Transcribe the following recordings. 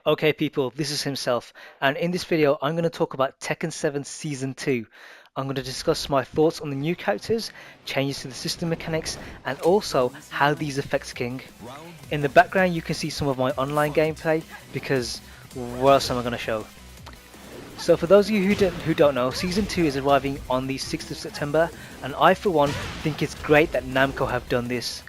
Okay people, this is himself, and in this video I'm going to talk about Tekken 7 Season 2. I'm going to discuss my thoughts on the new characters, changes to the system mechanics, and also how these affect King. In the background you can see some of my online gameplay, because what else am I going to show? So for those of you who don't know, Season 2 is arriving on the 6th of September, and I for one think it's great that Namco have done this.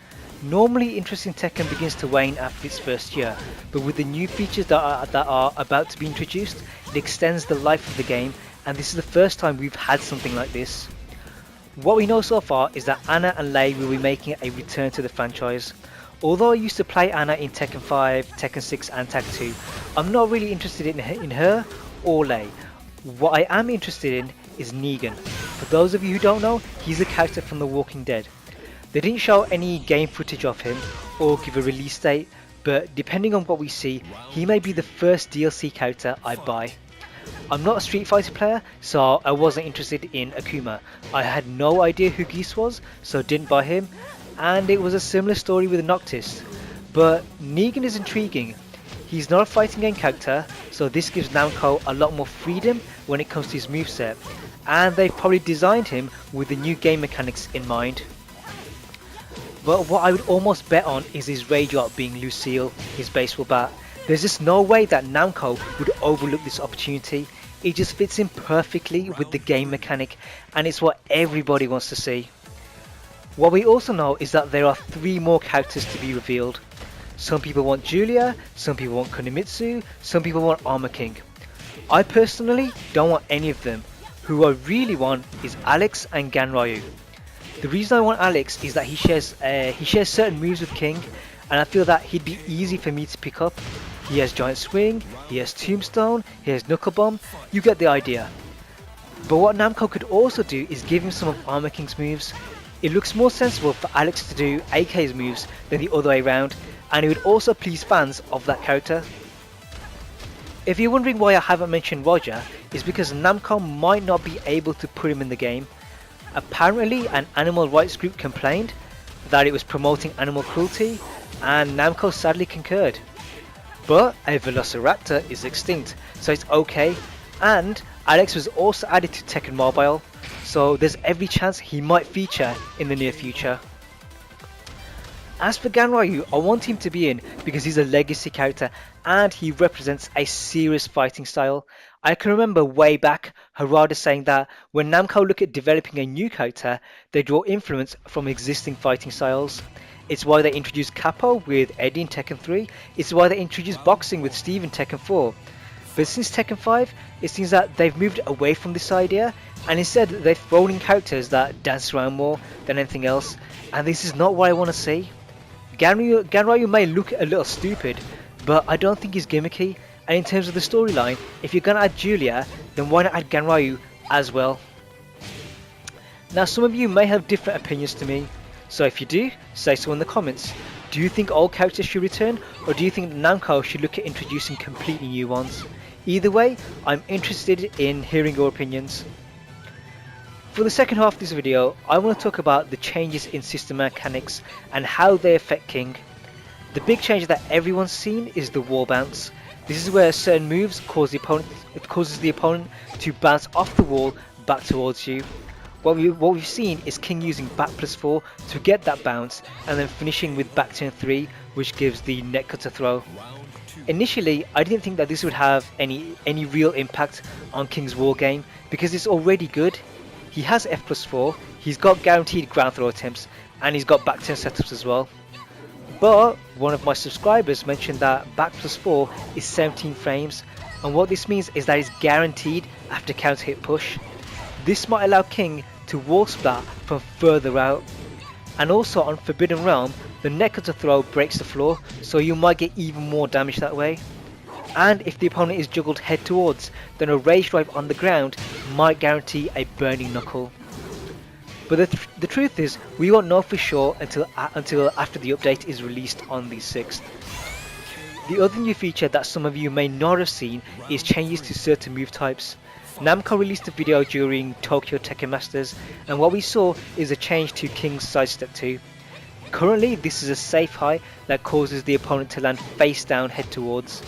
Normally interest in Tekken begins to wane after its first year, but with the new features that are about to be introduced, it extends the life of the game, and this is the first time we've had something like this. What we know so far is that Anna and Lei will be making a return to the franchise. Although I used to play Anna in Tekken 5, Tekken 6 and Tekken 2, I'm not really interested in her or Lei. What I am interested in is Negan. For those of you who don't know, he's a character from The Walking Dead. They didn't show any game footage of him or give a release date, but depending on what we see, he may be the first DLC character I buy. I'm not a Street Fighter player, so I wasn't interested in Akuma. I had no idea who Geese was, so didn't buy him, and it was a similar story with Noctis. But Negan is intriguing. He's not a fighting game character, so this gives Namco a lot more freedom when it comes to his moveset, and they've probably designed him with the new game mechanics in mind. But what I would almost bet on is his rage art being Lucille, his baseball bat. There's just no way that Namco would overlook this opportunity. It just fits in perfectly with the game mechanic, and it's what everybody wants to see. What we also know is that there are 3 more characters to be revealed. Some people want Julia, some people want Kunimitsu, some people want Armor King. I personally don't want any of them. Who I really want is Alex and Ganryu. The reason I want Alex is that he shares certain moves with King, and I feel that he'd be easy for me to pick up. He has Giant Swing, he has Tombstone, he has Knuckle Bomb, you get the idea. But what Namco could also do is give him some of Armor King's moves. It looks more sensible for Alex to do AK's moves than the other way around, and it would also please fans of that character. If you're wondering why I haven't mentioned Roger, it's because Namco might not be able to put him in the game. Apparently an animal rights group complained that it was promoting animal cruelty, and Namco sadly concurred. But a Velociraptor is extinct, so it's okay, and Alex was also added to Tekken Mobile, so there's every chance he might feature in the near future. As for Ganryu, I want him to be in because he's a legacy character and he represents a serious fighting style. I can remember way back Harada saying that when Namco look at developing a new character, they draw influence from existing fighting styles. It's why they introduced Capo with Eddie in Tekken 3, it's why they introduced boxing with Steve in Tekken 4. But since Tekken 5, it seems that they've moved away from this idea, and instead they've thrown in characters that dance around more than anything else, and this is not what I want to see. Ganryu may look a little stupid, but I don't think he's gimmicky, and in terms of the storyline, if you're gonna add Julia, then why not add Ganryu as well? Now some of you may have different opinions to me, so if you do, say so in the comments. Do you think all characters should return, or do you think Namco should look at introducing completely new ones? Either way, I'm interested in hearing your opinions. For the second half of this video, I want to talk about the changes in system mechanics and how they affect King. The big change that everyone's seen is the wall bounce. This is where certain moves causes the opponent to bounce off the wall back towards you. What we've seen is King using back +4 to get that bounce, and then finishing with back turn 3, which gives the neck cutter throw. Initially, I didn't think that this would have any real impact on King's wall game because it's already good. He has F+4, he's got guaranteed ground throw attempts, and he's got back turn setups as well. But one of my subscribers mentioned that back +4 is 17 frames, and what this means is that it's guaranteed after counter hit push. This might allow King to wall splat from further out. And also on Forbidden Realm, the neck cutter throw breaks the floor, so you might get even more damage that way. And if the opponent is juggled head towards, then a rage drive on the ground might guarantee a burning knuckle. But the truth is, we won't know for sure until after the update is released on the 6th. The other new feature that some of you may not have seen is changes to certain move types. Namco released a video during Tokyo Tekken Masters, and what we saw is a change to King's sidestep 2. Currently, this is a safe high that causes the opponent to land face down head towards.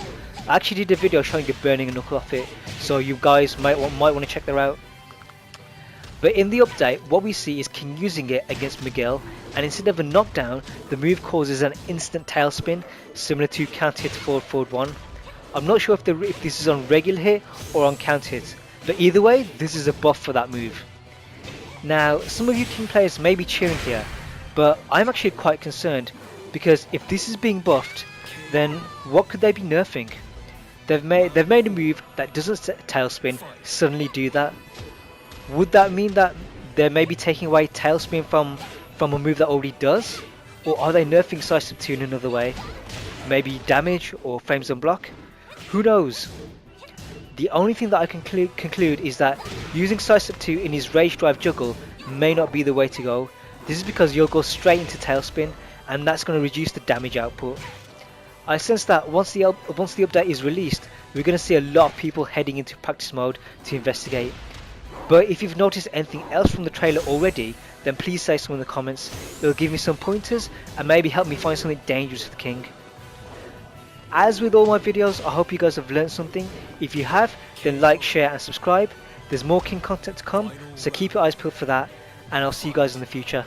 I actually did a video showing it burning a knuckle off it, so you guys might want to check that out. But in the update, what we see is King using it against Miguel, and instead of a knockdown, the move causes an instant tailspin, similar to counter hit forward forward 1. I'm not sure if this is on regular hit or on counter hit, but either way, this is a buff for that move. Now, some of you King players may be cheering here, but I'm actually quite concerned, because if this is being buffed, then what could they be nerfing? They've made a move that doesn't set tailspin suddenly do that. Would that mean that they may be taking away tailspin from a move that already does? Or are they nerfing Sidestep 2 in another way? Maybe damage or frames on block? Who knows? The only thing that I can conclude is that using Sidestep 2 in his Rage Drive juggle may not be the way to go. This is because you'll go straight into tailspin, and that's going to reduce the damage output. I sense that once the update is released, we're going to see a lot of people heading into practice mode to investigate. But if you've noticed anything else from the trailer already, then please say so in the comments. It'll give me some pointers and maybe help me find something dangerous for the King. As with all my videos, I hope you guys have learned something. If you have, then like, share and subscribe. There's more King content to come, so keep your eyes peeled for that, and I'll see you guys in the future.